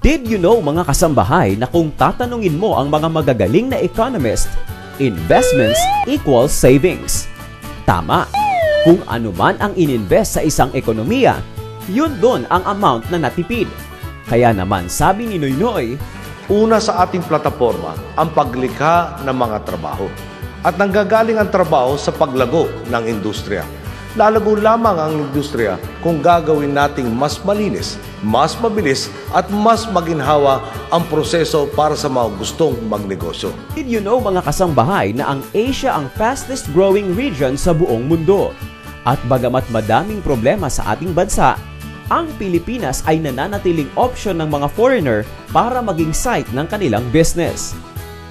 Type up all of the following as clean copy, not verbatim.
Did you know mga kasambahay na kung tatanungin mo ang mga magagaling na economist, investments equals savings. Tama. Kung ano man ang ininvest sa isang ekonomiya, yun doon ang amount na natipid. Kaya naman sabi ni Noynoy, una sa ating plataforma ang paglikha ng mga trabaho. At nanggagaling ang trabaho sa paglago ng industriya. Lalago lamang ang industriya kung gagawin nating mas malinis, mas mabilis at mas maginhawa ang proseso para sa mga gustong magnegosyo. Did you know mga kasambahay na ang Asia ang fastest growing region sa buong mundo? At bagamat madaming problema sa ating bansa, ang Pilipinas ay nananatiling option ng mga foreigner para maging site ng kanilang business.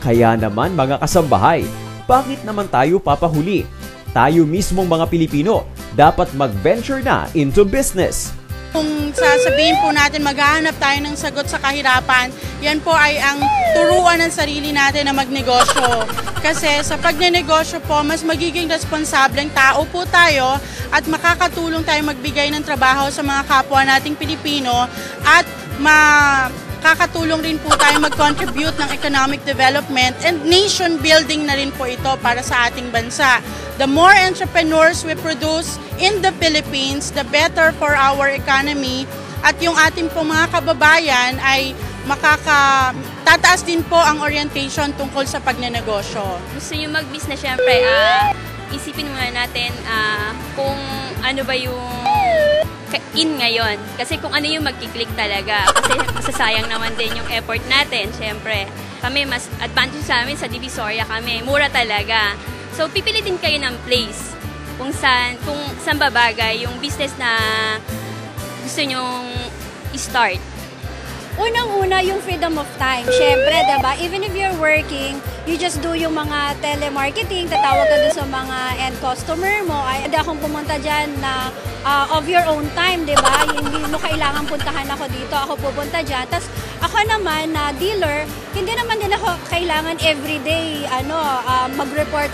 Kaya naman mga kasambahay, bakit naman tayo papahuli? Tayo mismong mga Pilipino dapat mag-venture na into business. Kung sasabihin po natin maghahanap tayo ng sagot sa kahirapan, yan po ay ang turuan ng sarili natin na magnegosyo. Kasi sa pagnenegosyo po, mas magiging responsableng tao po tayo at makakatulong tayo magbigay ng trabaho sa mga kapwa nating Pilipino at makakatulong rin po tayo mag-contribute ng economic development and nation building na rin po ito para sa ating bansa. The more entrepreneurs we produce in the Philippines, the better for our economy. At yung ating po mga kababayan ay tataas din po ang orientation tungkol sa pagnenegosyo. Gusto nyo mag-business, syempre, isipin muna natin kung ano ba yung in ngayon. Kasi kung ano yung magkiklik talaga. Kasi masasayang naman din yung effort natin, syempre. Kami, mas advantage sa amin, sa Divisoria kami. Mura talaga. So, pipilitin kayo ng place kung saan babagay yung business na gusto nyong i-start. Unang-una, yung freedom of time. Siyempre, diba? Even if you're working, you just do yung mga telemarketing, tatawag ka dun sa mga end customer mo. Ay, hindi akong pumunta dyan na of your own time, diba? Hindi mo kailangan puntahan ako dito, ako pupunta dyan. Tapos, ako naman na dealer, hindi naman din ako kailangan everyday mag-report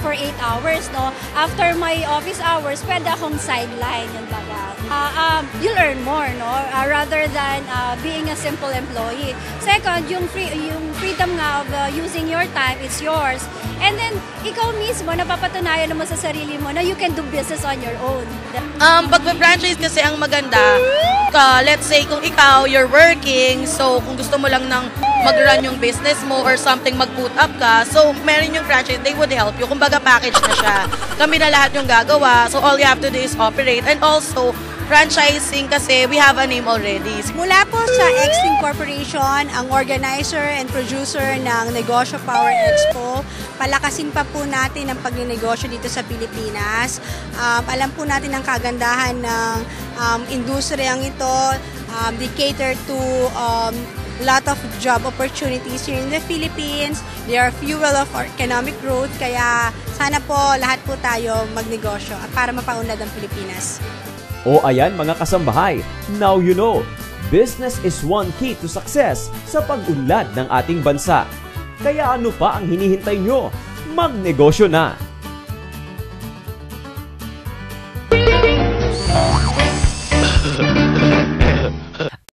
for 8 hours, no? After my office hours, pwede akong sideline yung baga. You'll earn more, no? Rather than being a simple employee. Second, yung freedom nga of using your time, it's yours. And then, ikaw mismo, napapatunayan naman sa sarili mo na you can do business on your own. Pag-franchise kasi ang maganda, let's say kung ikaw, you're working, so kung gusto mo lang ng mag-run yung business mo or something, mag-put up ka, so meron yung franchise, they would help you. Kumbaga package na siya. Kami na lahat yung gagawa, so all you have to do is operate. And also, franchising kasi we have a name already. Mula po sa Xling Corporation, ang organizer and producer ng Negosyo Power Expo, palakasin pa po natin ang pagnenegosyo dito sa Pilipinas. Alam po natin ang kagandahan ng industriyang ito. They cater to lot of job opportunities here in the Philippines. They are fuel of our economic growth. Kaya sana po lahat po tayo magnegosyo at para mapaunlad ang Pilipinas. O ayan mga kasambahay, now you know, business is one key to success sa pag-unlad ng ating bansa. Kaya ano pa ang hinihintay nyo? Magnegosyo na!